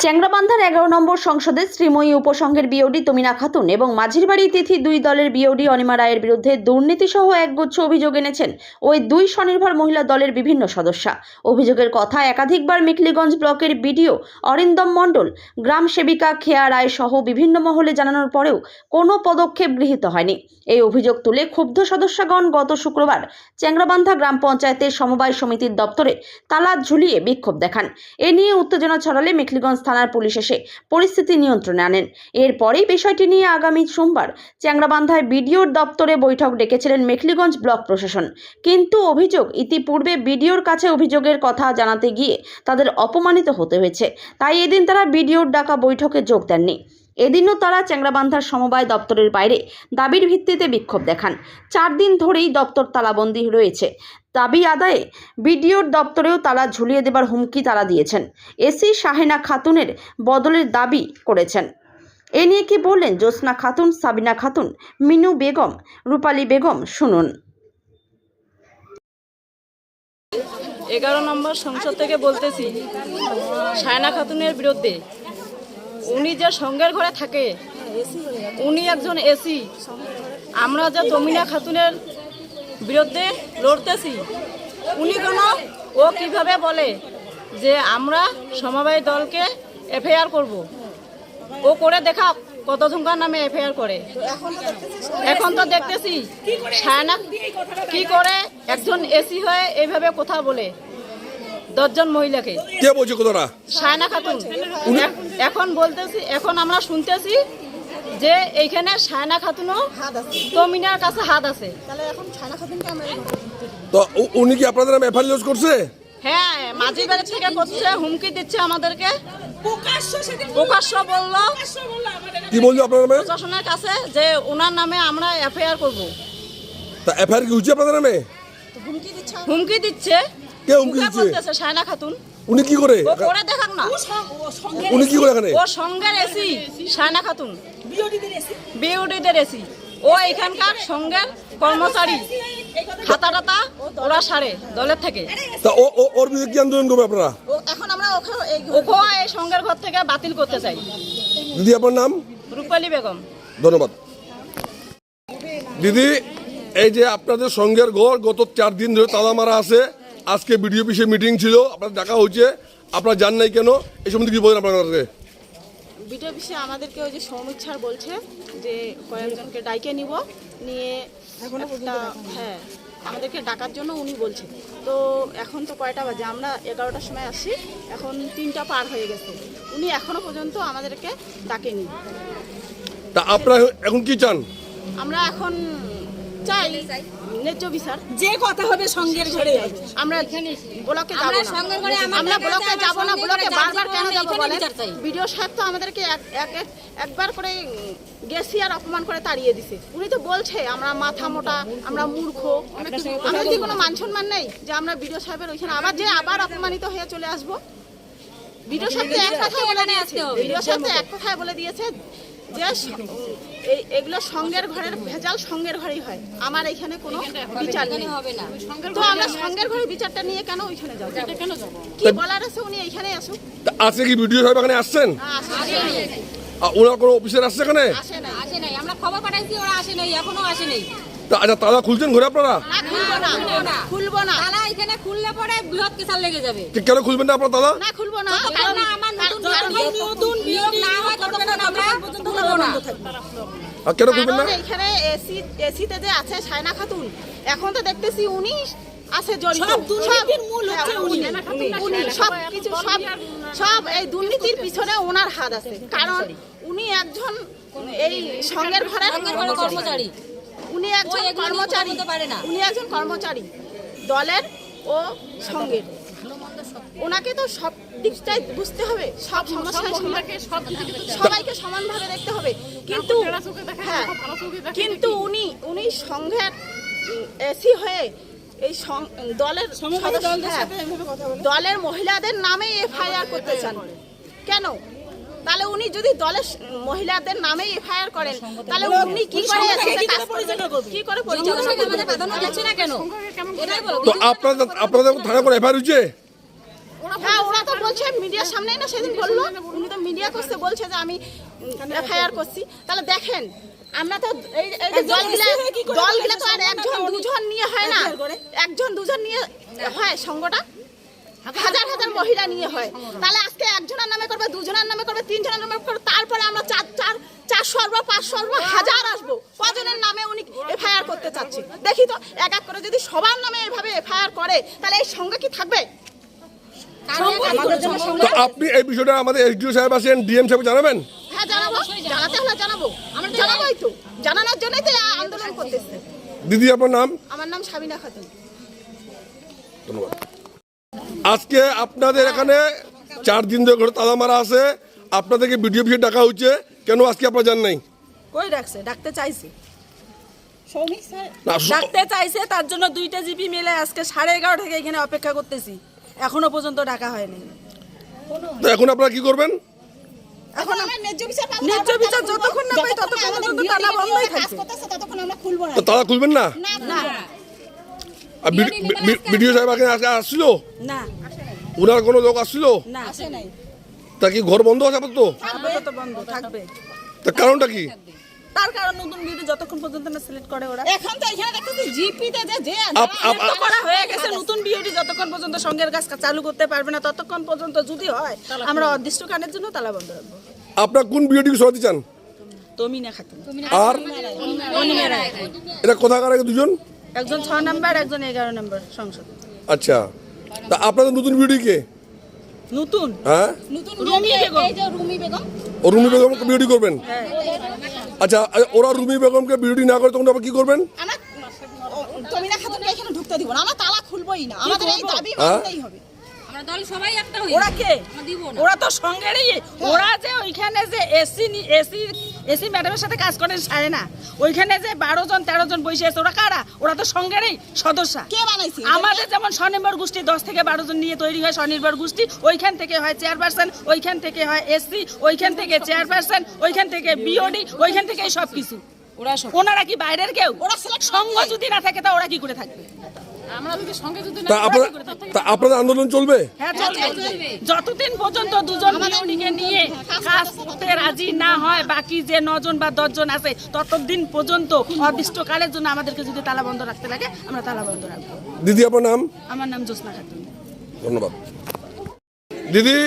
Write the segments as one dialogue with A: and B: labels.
A: চ্যাংড়াবান্ধার 11 নম্বর সংসদে শ্রীময়ী উপসংঘের বিওডি তমিনা খাতুন এবং মাঝিরবাড়ি তিথি 2 দলের বিওডি অনিমা রায়ের বিরুদ্ধে দুর্নীতিসহ একগুচ্ছ অভিযোগ এনেছেন ওই দুই স্বনির্ভর মহিলা দলের বিভিন্ন সদস্য। অভিযোগের কথা একাধিকবার মেখলিগঞ্জ ব্লকের বিডিও অরিন্দম মণ্ডল, গ্রাম সেবিকা খেয়া রায় সহ বিভিন্ন মহলে জানানোর পরেও কোনো পদক্ষেপ গৃহীত হয়নি। এই অভিযোগ তুলে ক্ষুব্ধ সদস্যগণ গত শুক্রবার চ্যাংড়াবান্ধা গ্রাম পঞ্চায়েতের সমবায় সমিতির দপ্তরে তালা ঝুলিয়ে বিক্ষোভ দেখান। এ নিয়ে উত্তেজনা ছড়ালে মেখলিগঞ্জ থানার পুলিশ এসে পরিস্থিতি নিয়ন্ত্রণে আনেন। এরপরেই বিষয়টি নিয়ে আগামী সোমবার চ্যাংড়াবান্ধায় বিডিওর দপ্তরে বৈঠক ডেকেছিলেন মেখলিগঞ্জ ব্লক প্রশাসন। কিন্তু অভিযোগ ইতিপূর্বে বিডিওর কাছে অভিযোগের কথা জানাতে গিয়ে তাদের অপমানিত হতে হয়েছে, তাই এদিন তারা বিডিওর ডাকা বৈঠকে যোগ দেননি। এদিনও তারা চ্যাংড়াবান্ধার সমবায় দপ্তরের বাইরে দাবির ভিত্তিতে বিক্ষোভ দেখান। 4 দিন ধরেই দপ্তর তালাবন্দি রয়েছে। দাবি আদায়ে বিডিওর দপ্তরেও তালা ঝুলিয়ে দেবার হুমকি তারা দিয়েছেন। এসি শাহেনা খাতুনের বদলের দাবি করেছেন। এ নিয়ে কি বললেন জ্যোৎস্না খাতুন, সাবিনা খাতুন, মিনু বেগম, রূপালী বেগম, শুনুন।
B: 11 নম্বর সংসদ থেকে বলতেছি, শাহেনা খাতুনের বিরুদ্ধে। উনি যে সঙ্গের ঘরে থাকে, উনি একজন এসি। আমরা যে তমিনা খাতুনের বিরুদ্ধে লড়তেছি, উনি ও কিভাবে বলে যে আমরা সমবায় দলকে এফআইআর করব। ও করে দেখা কতজনকার নামে এফআইআর করে। এখন তো দেখতেছি শাহেনা কি করে একজন এসি হয়ে এইভাবে কথা বলে 10 জন মহিলাকে।
C: কে বলছে কথাটা?
B: শাহেনা খাতুন। এখন বলতেছি, এখন আমরা শুনতেছি যে এইখানে শাহেনা খাতুনও তমিনার কাছে হাত আছে।
C: তো উনি কি আপনাদের নামে এফআইআর লজ করছে?
B: হ্যাঁ, মাঝি বাড়ি থেকে করছে, হুমকি দিচ্ছে আমাদেরকে। প্রকাশ্য বললো,
C: কি বললো আপনার নামে?
B: প্রশাসনের কাছে যে ওনার নামে আমরা এফআইআর করব।
C: তা এফআইআর কি হচ্ছে আপনাদের নামে?
B: হুমকি দিচ্ছে।
C: কে হুমকি দিচ্ছে?
B: শাহেনা খাতুন।
C: উনি কি করে?
B: ও করে দেখাক না।
C: উনি কি করে এখানে?
B: ও সঙ্গের এসি শাহেনা খাতুন, বিওডিদের এসি। ও এখানকার সঙ্গের কর্মচারী। খাতা টাতা ওরা সারে দলের থেকে।
C: তা ওর বিরুদ্ধে কি আন্দোলন করবে আপনারা?
B: এখন আমরা ওকে এই সঙ্গের ঘর থেকে বাতিল করতে চাই।
C: দিদি আপনার নাম?
B: রূপালী বেগম।
C: ধন্যবাদ। দিদি, এই যে আপনাদের সঙ্গের ঘর গত 4 দিন ধরে তালা মারা আছে, আজকে বিডিও অফিসে মিটিং ছিল, আপনাদের ডাকা হয়েছে, আপনারা জান নাই কেন? এই সম্বন্ধে কি বলেন আপনাদের?
D: বিডিও অফিসে আমাদেরকে ওই যে সমীক্ষার বলছে যে কয়েকজনকে ডাইকে নিয়ে একটা, হ্যাঁ, আমাদেরকে ডাকার জন্য উনি বলছে। তো এখন তো কয়টা বাজে? আমরা 11টার সময় আসি, এখন 3টা পার হয়ে গেছে। উনি এখনো পর্যন্ত আমাদেরকে ডাকেনি।
C: তা আপনারা এখন কি চান?
D: আমরা এখন চাই ন্যায্য বিচার।
E: যে কথা হবে সঙ্গের ঘরে
D: আমরা ব্লকে যাব না, আমরা ব্লকে যাব না। ব্লকে বারবার কেন যাব বলেন? বিডিও সাহেব তো আমাদেরকে একবার করে গেছি আর অপমান করে তাড়িয়ে দিছে। উনি তো বলছে আমরা মাথা মোটা, আমরা মূর্খ। আমাদের কি কোনো মান সম্মান নেই যে আমরা বিডিও সাহেবের ওইখানে আবার অপমানিত হয়ে চলে আসবো? বিডিও সাহেব তো এক কথাই বলে দিয়েছে, বিডিও সাহেব তো এক কথাই বলে দিয়েছে যে এগুলো সঙ্গের ঘরের ভেজাল সঙ্গের ঘরেই হয়, আমার এখানে কোনো বিচার নেই। তো আমরা সঙ্গের ঘরের বিচারটা নিয়ে কেন ওইখানে যাবো? কি বলার আছে? উনি এইখানে আসুক।
C: আজকে কি বিডিও সাহেব এখানে আসছেন? ওনার কোনো অফিসার আসছে এখানে?
E: আসে নাই, আমরা খবর পাঠাইছি, ওরা আসে নাই, এখনো আসে নাই।
C: আচ্ছা, তালা খুলছেন ঘরে আপনারা?
D: খুলবো না।
E: তালা এখানে খুললে পরে বৃহৎ কেসাল লেগে যাবে।
C: কেন খুলবেন না আপনারা তালা?
D: না, খুলবো না।
E: কারণ আমার নতুন নিয়োগ না হয় ততক্ষণ আমরা খুলবো না।
C: আর কেন খুলবেন না?
D: এখানে এসিতে যে আছে শাহেনা খাতুন, এখন তো দেখতেছি উনি আছে জড়িত।
E: সব দুর্নীতির মূল হচ্ছে উনি।
D: সবকিছু সব এই দুর্নীতির পিছনে ওনার হাত আছে। কারণ উনি একজন এই সঙ্গের ঘরের
E: কর্মচারী।
D: উনি একজন কর্মচারী, উনি একজন কর্মচারী দলের ও সঙ্গের। ওনাকে তো সব দিকটাই বুঝতে হবে, সব সমস্যায় সবাইকে সমানভাবে দেখতে হবে। কিন্তু হ্যাঁ, কিন্তু উনি সঙ্গের এসি হয়ে এই দলের মহিলাদের নামে এফআইআর করতে চান কেন? তাহলে উনি যদি দলের মহিলাদের নামে এফআইআর করেন, তাহলে উনি কি করে পরিচালনা
E: কেন?
C: তো আপনাদের থানা করে এফআইআর হচ্ছে?
D: হ্যাঁ, ওরা তো বলছে মিডিয়ার সামনেই না, সেদিন বললো উনি তো মিডিয়া করছে, বলছে যে আমি এফআইআর করছি। তাহলে দেখেন আমরা তো এই যে দলগুলো তো আর একজন দুজন নিয়ে হয় না, একজন দুজন নিয়ে হয়, সঙ্গটা হাজার হাজার মহিলা নিয়ে হয়। তাহলে আজকে একজনের নামে করবে, দুজনের নামে করবে, তিনজনের নামে করবে, তারপরে আমরা 400 আসবো, 500 আসবো, 1000 আসবো, কজনের নামে উনি এফআইআর করতে চাচ্ছে। দেখি তো এক এক করে যদি সবার নামে এভাবে এফআইআর করে তাহলে এই সঙ্গে কি থাকবে?
C: তো আপনি এই বিষয়টা আমাদের এসডিও সাহেব আছেন, ডিএম সাহেব জানাবেন?
D: হ্যাঁ জানাবো, জানাতে হলে জানাবো, আমরা জানাবোই তো, জানানোর জন্যই তো আন্দোলন করতেছে।
C: দিদি আপনার নাম?
D: আমার নাম সাবিনা খাতুন।
C: ধন্যবাদ। আজকে আপনাদের এখানে 4 দিন ধরে ঘরে তালা মারা আছে, আপনাদেরকে বিডিও অফিসে ডাকা হচ্ছে, কেন আজকে আপনারা যান নাই?
E: কই ডাকছে? ডাকতে চাইছে,
C: না,
E: ডাকতে চাইছে, তার জন্য 2টা জিপি মিলে আজকে 11:30 থেকে এখানে অপেক্ষা করতেছি, এখনো পর্যন্ত ডাকা হয়নি।
C: তো এখন আপনারা কি করবেন?
D: এখন আমরা ন্যায্য বিচার পাবো,
E: ন্যায্য বিচার যতক্ষণ না পাই ততক্ষণ পর্যন্ত তালা বন্ধই থাকবে।
D: ততক্ষণ আমরা খুলবো না।
C: তো তালা খুলবেন না?
E: না
C: আর বিডিও সাহেব আজকে আসছিল?
E: না
C: ওনার কোনো লোক আসছিল?
E: না,
D: আসে নাই,
C: তা কি ঘর বন্ধ আছে আপাতত?
E: আপাতত বন্ধ থাকবে।
C: তা কারণটা কি?
E: তার কারণ নতুন ভিডিও যতক্ষণ পর্যন্ত না সিলেক্ট করে ওরা,
D: এখন তো এখানে দেখতেছি জিপিতে যে
E: তো করা হয়ে গেছে। নতুন বিওডি যতক্ষণ পর্যন্ত সঙ্গের কাজ চালু করতে পারবে না ততক্ষণ পর্যন্ত যদি হয় আমরা অদৃষ্টকালের জন্য তালা বন্ধ রাখবো।
C: আপনার কোন বিডিও সরাতে চান?
E: তমিনা খাতুন
C: আর
E: অনিমা রায়,
C: এটা কোথাকার আগে দুজন?
E: একজন 6 নাম্বার, একজন 11 নাম্বার সংসদ।
C: আচ্ছা, তা আপনাদের নতুন বিডিও কে?
E: নতুন
C: হ্যাঁ,
E: রুমি বেগম।
C: ও রুমি বেগমকে বিডিও করবেন?
E: হ্যাঁ,
C: আচ্ছা, ওরা রুমি বেগমকে বিডিও না করে তখন আবার কি করবেন?
D: আমরা তমিনা খাতুনকে এখানে ঢুকতে দিব না, আমরা তালা খুলবোই না, আমাদের এই দাবি মানতেই হবে।
E: ওরা কে? ওরা তো সঙ্গেরই, ওরা যে ওইখানে যে এসি ম্যাডামের সাথে কাজ করেন সায়না, ওইখানে যে 12 জন 13 জন বসে আছে, ওরা কারা? ওরা তো সঙ্গেরই সদস্য।
D: কে বানাইছে?
E: আমাদের যেমন স্বনির্ভর গোষ্ঠী 10 থেকে 12 জন নিয়ে তৈরি হয় স্বনির্ভর গোষ্ঠী, ওইখান থেকে হয় চেয়ারপারসন, ওইখান থেকে হয় এসসি, ওইখান থেকে চেয়ারপারসন, ওইখান থেকে বিওডি, ওইখান থেকে সব কিছু। ওনারা কি বাইরের কেউ?
D: ওরা select
E: সঙ্গ যদি না থাকে তা ওরা কি করে থাকবে?
C: তা আপনাদের আন্দোলন চলবে?
E: হ্যাঁ, চলবে। যতদিন পর্যন্ত দুজন বিওডিকে নিয়ে কাজ করতে রাজি না হয়, বাকি যে 9 জন বা 10 জন আছে ততদিন পর্যন্ত অদৃষ্টকালের জন্য আমাদেরকে যদি তালা বন্ধ রাখতে লাগে আমরা তালা বন্ধ রাখবো।
C: দিদি আপনার নাম?
E: আমার নাম জ্যোৎস্না খাতুন।
C: ধন্যবাদ। দিদি,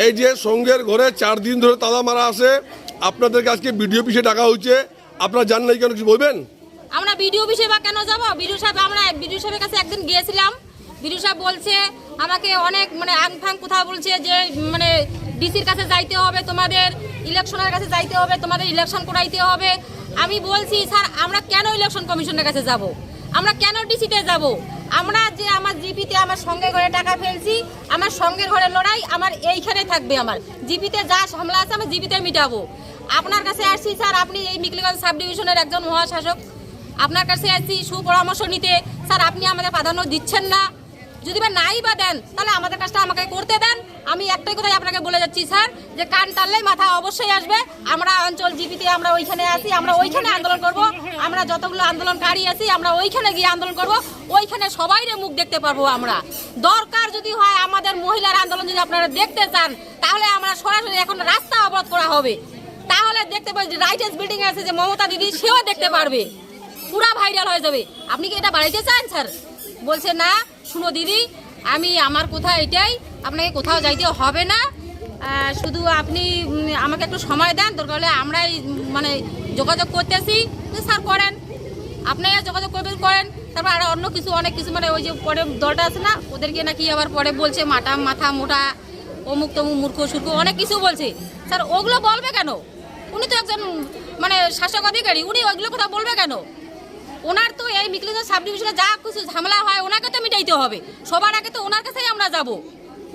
C: এই যে সঙ্গের ঘরে 4 দিন ধরে তালা মারা আছে, আপনাদেরকে আজকে বিডিও অফিসে ডাকা হচ্ছে, আপনারা জান নাই কেন, কিছু বলবেন?
F: আমরা বিডিও অফিসে বা কেন যাব? বিডিও সাহেবের কাছে একদিন গিয়েছিলাম, বিডিও সাহেব বলছে আমাকে অনেক মানে আংফাং কথা বলছে যে মানে ডিসির কাছে যাইতে হবে, তোমাদের ইলেকশনের কাছে যাইতে হবে, তোমাদের ইলেকশন করাইতে হবে। আমি বলছি স্যার আমরা কেন ইলেকশন কমিশনের কাছে যাব, আমরা কেন ডিসিতে যাব? আমরা যে আমার জিপিতে আমার সঙ্গে ঘরে টাকা ফেলছি, আমার সঙ্গের ঘরে লড়াই আমার এইখানে থাকবে, আমার জিপিতে যা সামলা আছে আমার জিপিতে মিটাবো। আপনার কাছে আসছি স্যার, আপনি এই মিকলিগঞ্জ সাব ডিভিশনের একজন মহাশাসক, আপনার কাছে আসছি সুপরামর্শ নিতে। স্যার আপনি আমাদের প্রাধান্য দিচ্ছেন না, যদি বা নাই বা দেন তাহলে আমাদের কাজটা আমাকে করতে দেন। আমি একটাই কথাই আপনাকে বলে যাচ্ছি স্যার, যে কান টানলে মাথা অবশ্যই আসবে। আমরা অঞ্চল জিপিতে আমরা ওইখানে আছি, আমরা ওইখানে আন্দোলন করব। আমরা যতগুলো আন্দোলনকারী আছি আমরা ওইখানে গিয়ে আন্দোলন করব, ওইখানে সবাইরে মুখ দেখতে পারবো। আমরা দরকার যদি হয় আমাদের মহিলার আন্দোলন যদি আপনারা দেখতে চান তাহলে আমরা সরাসরি এখন রাস্তা অবরোধ করা হবে, তাহলে দেখতে পাবেন যে রাইটার্স বিল্ডিং আছে যে মমতা দিদি, সেও দেখতে পারবে, পুরা ভাইরাল হয়ে যাবে। আপনি কি এটা বাড়াইতে চান স্যার? বলছে না, শুনো দিদি, আমি আমার কথা এটাই, আপনাকে কোথাও যাইতে হবে না, শুধু আপনি আমাকে একটু সময় দেন, দরকার হলে আমরাই মানে যোগাযোগ করতেছি। স্যার করেন, আপনারা যোগাযোগ করেন। তারপর আর অন্য কিছু অনেক কিছু মানে ওই যে পরে দলটা আছে না, ওদেরকে নাকি আবার পরে বলছে মাথা মোটা, অমুক তমুক মূর্খ সুর্খ অনেক কিছু বলছে। স্যার ওগুলো বলবে কেন? উনি তো একজন মানে শাসক অধিকারী, উনি ওইগুলো কথা বলবে কেন? ওনার তো এই মিকলিগঞ্জ সাব ডিভিশনে যা কিছু ঝামেলা হয় ওনাকে তো মিটাইতে হবে, সবার আগে তো ওনার কাছেই আমরা যাব।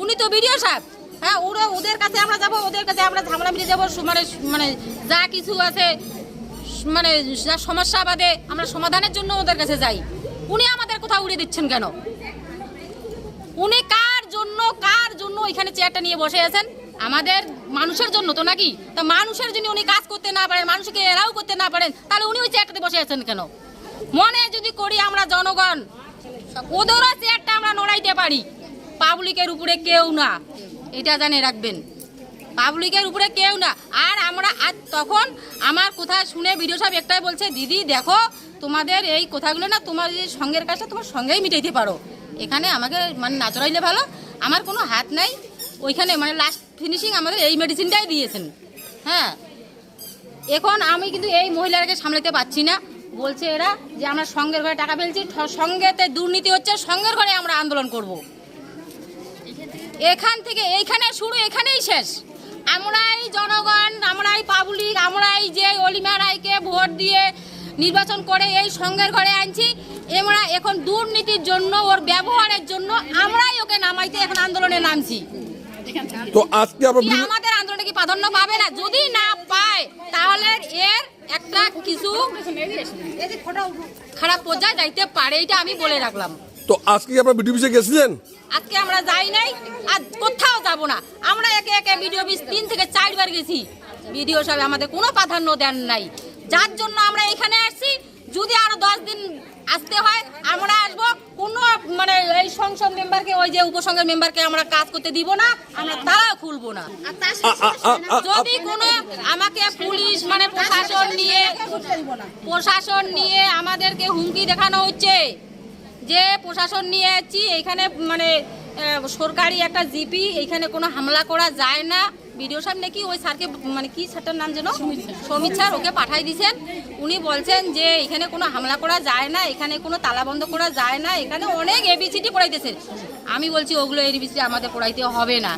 F: উনি তো বিডিও সাহেব, হ্যাঁ ওদের কাছে আমরা যাব, ওদের কাছে আমরা ঝামেলা মিটে যাবো, মানে যা কিছু আছে মানে যা সমস্যা বাদে আমরা সমাধানের জন্য ওদের কাছে যাই। উনি আমাদের কোথাও উড়িয়ে দিচ্ছেন কেন? উনি কার জন্য এখানে চেয়ারটা নিয়ে বসে আছেন? আমাদের মানুষের জন্য তো নাকি? তা মানুষের জন্য উনি কাজ করতে না পারেন, মানুষকে এরাও করতে না পারেন, তাহলে উনি ওই চেয়ারটাতে বসে আছেন কেন? মনে যদি করি আমরা জনগণ, ওদেরও চেয়ারটা আমরা নড়াইতে পারি, পাবলিকের উপরে কেউ না, এটা জানে রাখবেন। পাবলিকের উপরে কেউ না। আর আমরা আজ তখন আমার কথা শুনে ভিডিও সাহেব একটাই বলছে, দিদি দেখো তোমাদের এই কথাগুলো না তোমার যে সঙ্গের কাছে তোমার সঙ্গেই মিটাইতে পারো, এখানে আমাকে মানে না চড়াইলে ভালো, আমার কোনো হাত নাই ওইখানে, মানে লাস্ট ফিনিশিং আমাদের এই মেডিসিনটাই দিয়েছেন। হ্যাঁ, এখন আমি কিন্তু এই মহিলাকে সামলাতে পারছি না। বলছে এরা যে আমরা সঙ্গের ঘরে টাকা ফেলছি, সঙ্গেতে দুর্নীতি হচ্ছে, সঙ্গের ঘরে আমরা আন্দোলন করব। এখান থেকে এইখানে শুরু, এখানেই শেষ। আমরাই জনগণ, আমরাই পাবলিক, আমরাই যে অলিমা রায়কে ভোট দিয়ে নির্বাচন করে এই সঙ্গের ঘরে আনছি, আমরা এখন দুর্নীতির জন্য, ওর ব্যবহারের জন্য আমরাই ওকে নামাইতে এখন আন্দোলনে নামছি।
C: তো আজকে
F: কি আমাদের আন্দোলনে কি প্রাধান্য পাবে না? যদি না পায় তাহলে এর একটা কিছু খারাপ পর্যায়ে যাইতে পারে, এটা আমি বলে রাখলাম।
C: তো আজকে কি আপনারা বিডিও অফিসে গেছিলেন?
F: আজকে আমরা যাই নাই, আর কোথাও যাব না। আমরা একে একে ভিডিও অফিস 3 থেকে 4 বার গেছি, ভিডিও সাহেব আমাদের কোনো প্রাধান্য দেন নাই, যার জন্য আমরা এখানে আসছি। যদি আরো 10 দিন আসতে হয় আমরা আসবো, কোনো মানে এই সংসদ মেম্বারকে, ওই যে উপসংঘের মেম্বারকে আমরা কাজ করতে দিব না, আমরা তারা খুলবো না। যদি কোনো আমাকে পুলিশ মানে প্রশাসন নিয়ে আমাদেরকে হুমকি দেখানো হচ্ছে, যে প্রশাসন নিয়ে যাচ্ছি এইখানে, মানে সরকারি একটা জিপি, এইখানে কোনো হামলা করা যায় না। ভিডিও সাহেব নাকি ওই স্যারকে, মানে কি স্যারটার নাম যেন, সমিত স্যার, ওকে পাঠাই দিয়েছেন। উনি বলছেন যে এখানে কোনো হামলা করা যায় না, এখানে কোনো তালা বন্ধ করা যায় না, এখানে অনেক এবিসিডি পড়াইতেছেন। আমি বলছি ওগুলো এবিসিডি আমাদের পড়াইতে হবে না।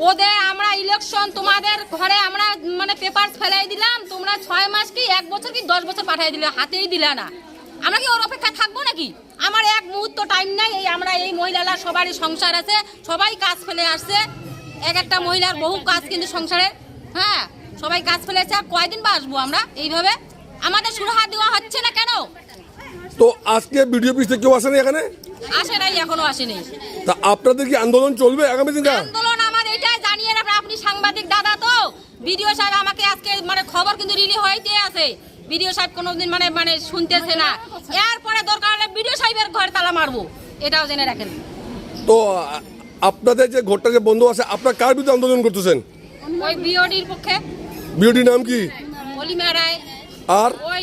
F: ওদের আমরা ইলেকশন তোমাদের ঘরে আমরা মানে পেপার ফেলাই দিলাম, তোমরা 6 মাস কি 1 বছর কি 10 বছর পাঠাই দিলে, হাতেই দিলা না। আমরা কি ওর অপেক্ষা থাকবো নাকি? আমার এক মুহূর্ত টাইম নাই। এই আমরা এই মহিলারা সবারই সংসার আছে, সবাই কাজ ফেলে আসছে, এক একটা মহিলার বহু কাজ কিন্তু সংসারে। হ্যাঁ, সবাই কাজ ফেলেছে, আর কয়দিন বা আসবো আমরা এইভাবে? আমাদের সুরাহা দেওয়া হচ্ছে না কেন?
C: তো আজকে বিডিও অফিস থেকে কেউ আসেনি এখানে?
F: আসে নাই, এখনো আসেনি।
C: তা আপনাদের কি আন্দোলন চলবে আগামী দিনে?
F: আন্দোলন আমার এটাই জানিয়ে রাখবেন, আপনি সাংবাদিক দাদা তো, ভিডিও সাহেব আমাকে আজকে মানে খবর কিন্তু রিলি হইতে আছে, ভিডিও সাহেব কোনোদিন মানে শুনতেছে না। এরপরে দরকার হলে ভিডিও সাহেবের ঘরে তালা মারবো, এটাও জেনে রাখেন।
C: তো আপনাদের যে ঘরটা যে বন্ধ আছে, আপনারা কার বিরুদ্ধে আন্দোলন করতেছেন?
F: ওই বিওডির পক্ষে।
C: বিওডির নাম কি?
F: অলিমা রায়।
C: আর
F: ওই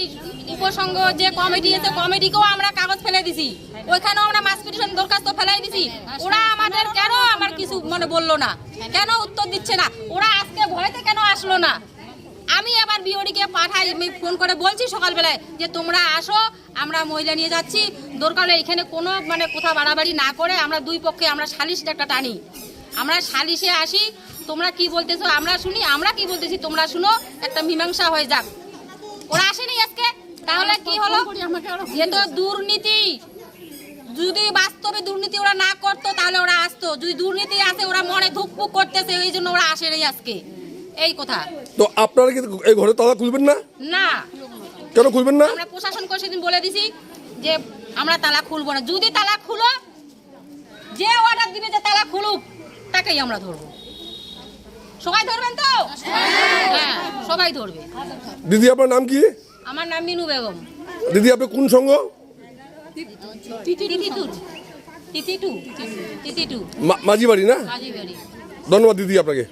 F: উপসংঘ যে কমিটি আছে, কমিটিকেও আমরা কাগজ ফেলে দিছি, ওইখানেও আমরা মাস পিটিশন দরখাস্ত ফেলাই দিছি। ওরা আমাদের কেন আমার কিছু মানে বললো না, কেন উত্তর দিচ্ছে না, ওরা আজকে ভয়তে কেন আসলো না? আমি আবার বিওডিকে পাঠাই, আমি ফোন করে বলছি সকালবেলায় যে তোমরা আসো, আমরা মহিলা নিয়ে যাচ্ছি, দরকার হলে এখানে কোনো মানে কোথাও বাড়াবাড়ি না করে আমরা দুই পক্ষে আমরা সালিশ একটা টানি, আমরা সালিশে আসি, তোমরা কি বলতেছো আমরা শুনি, আমরা কি বলতেছি তোমরা শুনো, একটা মীমাংসা হয়ে যাক। ওরা আসেনি আজকে, তাহলে কি হলো? এ তো দুর্নীতি। যদি বাস্তবে দুর্নীতি ওরা না করতো তাহলে ওরা আসতো, যদি দুর্নীতি আছে ওরা মনে ধুকপুক করতেছে, এই জন্য ওরা আসেনি আজকে, এই কথা।
C: তো আপনারা কি এই ঘরে তালা খুলবেন না?
F: না।
C: কেন খুলবেন না?
F: আমরা প্রশাসনকে সেদিন বলে দিছি যে আমরা তালা খুলবো না, যদি তালা খুলো, যে অর্ডার দিবে যে তালা খুলুক তাকেই আমরা ধরবো। সবাই ধরবেন তো? হ্যাঁ, সবাই ধরবে।
C: দিদি আপনার নাম কি?
F: আমার নাম মিনু বেগম।
C: দিদি আপনি কোন সংঘ?
F: তিথি টু
C: মাঝি বাড়ি না?
F: মাঝি বাড়ি।
C: ধন্যবাদ দিদি আপনাকে।